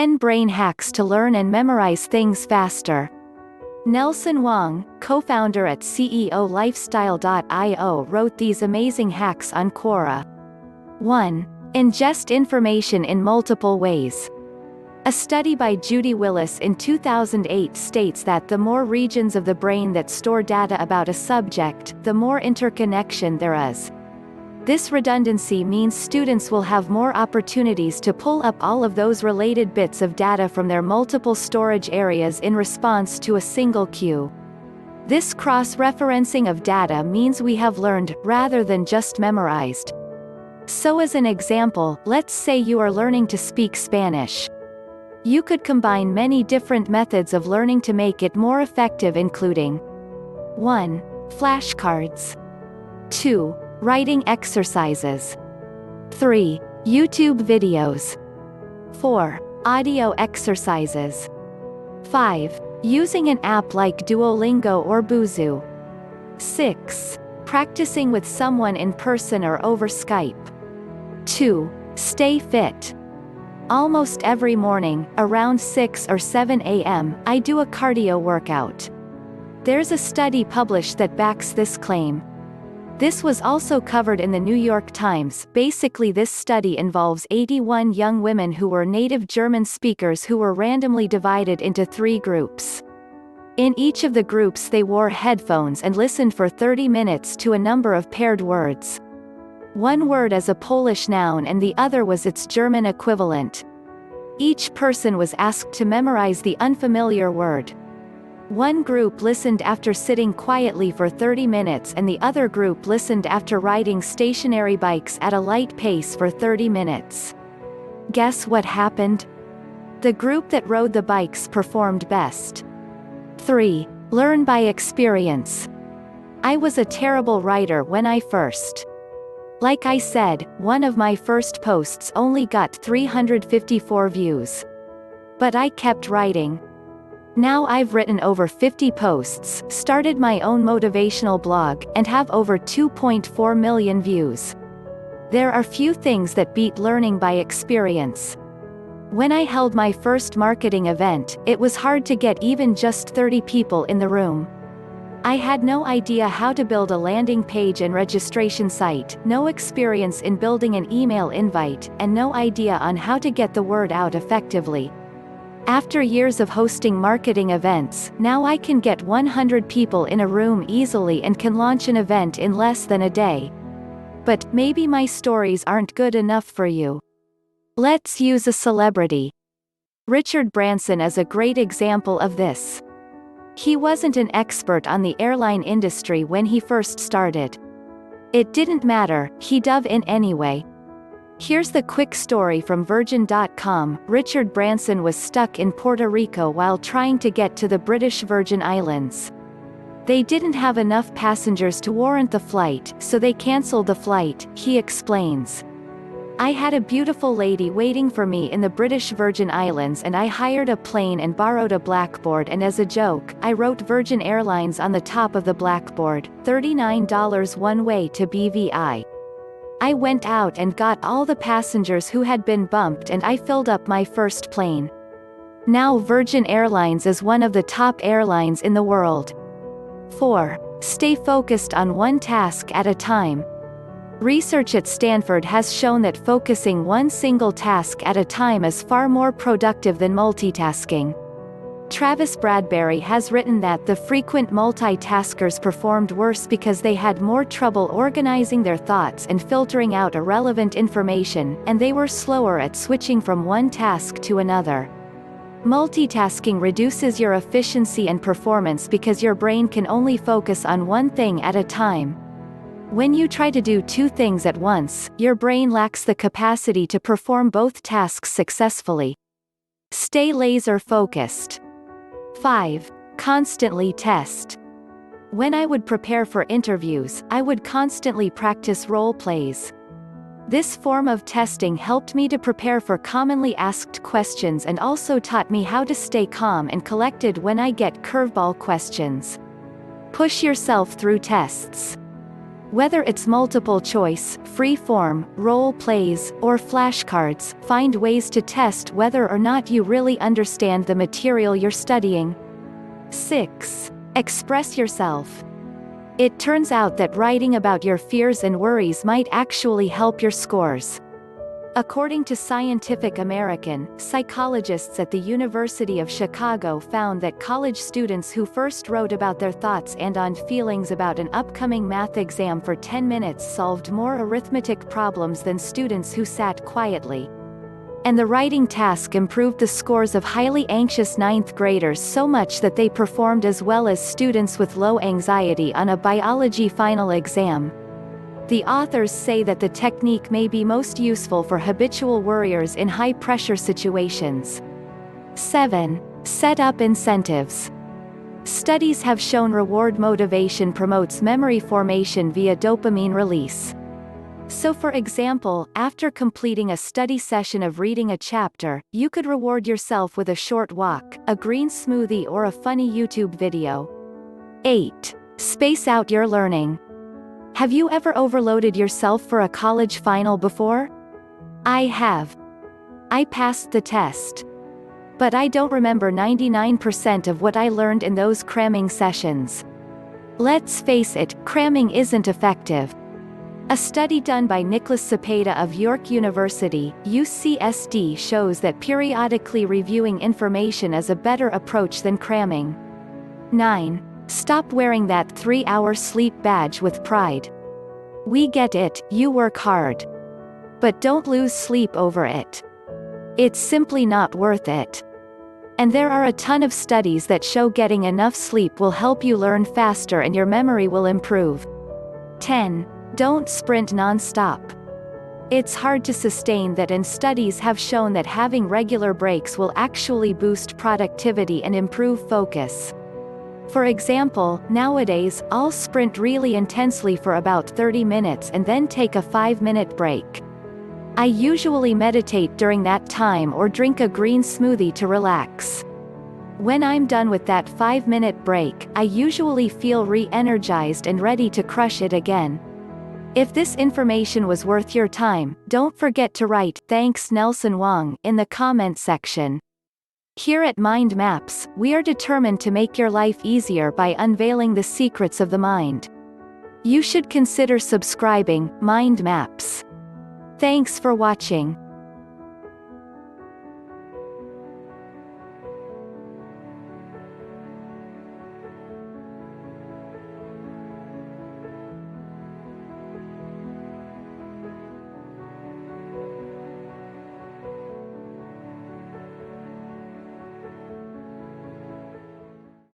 10 Brain Hacks to Learn and Memorize Things Faster. Nelson Wang, co-founder at CEOLifestyle.io, wrote these amazing hacks on Quora. 1. Ingest information in multiple ways. A study by Judy Willis in 2008 states that the more regions of the brain that store data about a subject, the more interconnection there is. This redundancy means students will have more opportunities to pull up all of those related bits of data from their multiple storage areas in response to a single cue. This cross-referencing of data means we have learned, rather than just memorized. So as an example, let's say you are learning to speak Spanish. You could combine many different methods of learning to make it more effective, including 1. Flashcards. 2. Writing exercises. 3. YouTube videos. 4. Audio exercises. 5. Using an app like Duolingo or Busuu. 6. Practicing with someone in person or over Skype. 2. Stay fit. Almost every morning, around 6 or 7 a.m., I do a cardio workout. There's a study published that backs this claim. This was also covered in the New York Times. Basically, this study involves 81 young women who were native German speakers who were randomly divided into 3 groups. In each of the groups they wore headphones and listened for 30 minutes to a number of paired words. One word as a Polish noun and the other was its German equivalent. Each person was asked to memorize the unfamiliar word. One group listened after sitting quietly for 30 minutes and the other group listened after riding stationary bikes at a light pace for 30 minutes. Guess what happened? The group that rode the bikes performed best. 3. Learn by experience. I was a terrible writer when I first. Like I said, one of my first posts only got 354 views. But I kept writing. Now I've written over 50 posts, started my own motivational blog, and have over 2.4 million views. There are few things that beat learning by experience. When I held my first marketing event, it was hard to get even just 30 people in the room. I had no idea how to build a landing page and registration site, no experience in building an email invite, and no idea on how to get the word out effectively. After years of hosting marketing events, now I can get 100 people in a room easily and can launch an event in less than a day. But maybe my stories aren't good enough for you. Let's use a celebrity. Richard Branson is a great example of this. He wasn't an expert on the airline industry when he first started. It didn't matter, he dove in anyway. Here's the quick story from Virgin.com. Richard Branson was stuck in Puerto Rico while trying to get to the British Virgin Islands. They didn't have enough passengers to warrant the flight, so they canceled the flight, he explains. I had a beautiful lady waiting for me in the British Virgin Islands and I hired a plane and borrowed a blackboard, and as a joke, I wrote Virgin Airlines on the top of the blackboard, $39 one way to BVI. I went out and got all the passengers who had been bumped and I filled up my first plane. Now Virgin Airlines is one of the top airlines in the world. 4. Stay focused on one task at a time. Research at Stanford has shown that focusing one single task at a time is far more productive than multitasking. Travis Bradberry has written that the frequent multitaskers performed worse because they had more trouble organizing their thoughts and filtering out irrelevant information, and they were slower at switching from one task to another. Multitasking reduces your efficiency and performance because your brain can only focus on one thing at a time. When you try to do 2 things at once, your brain lacks the capacity to perform both tasks successfully. Stay laser-focused. 5. Constantly test. When I would prepare for interviews, I would constantly practice role plays. This form of testing helped me to prepare for commonly asked questions and also taught me how to stay calm and collected when I get curveball questions. Push yourself through tests. Whether it's multiple choice, free form, role plays, or flashcards, find ways to test whether or not you really understand the material you're studying. 6. Express yourself. It turns out that writing about your fears and worries might actually help your scores. According to Scientific American, psychologists at the University of Chicago found that college students who first wrote about their thoughts and on feelings about an upcoming math exam for 10 minutes solved more arithmetic problems than students who sat quietly. And the writing task improved the scores of highly anxious ninth graders so much that they performed as well as students with low anxiety on a biology final exam. The authors say that the technique may be most useful for habitual worriers in high-pressure situations. 7. Set up incentives. Studies have shown reward motivation promotes memory formation via dopamine release. So for example, after completing a study session of reading a chapter, you could reward yourself with a short walk, a green smoothie or a funny YouTube video. 8. Space out your learning. Have you ever overloaded yourself for a college final before? I have. I passed the test. But I don't remember 99% of what I learned in those cramming sessions. Let's face it, cramming isn't effective. A study done by Nicholas Cepeda of York University, UCSD shows that periodically reviewing information is a better approach than cramming. 9. Stop wearing that 3-hour sleep badge with pride. We get it, you work hard. But don't lose sleep over it. It's simply not worth it. And there are a ton of studies that show getting enough sleep will help you learn faster and your memory will improve. 10. Don't sprint non-stop. It's hard to sustain that, and studies have shown that having regular breaks will actually boost productivity and improve focus. For example, nowadays, I'll sprint really intensely for about 30 minutes and then take a 5-minute break. I usually meditate during that time or drink a green smoothie to relax. When I'm done with that 5-minute break, I usually feel re-energized and ready to crush it again. If this information was worth your time, don't forget to write "Thanks Nelson Wang" in the comment section. Here at Mind Maps, we are determined to make your life easier by unveiling the secrets of the mind. You should consider subscribing. Mind Maps. Thanks for watching.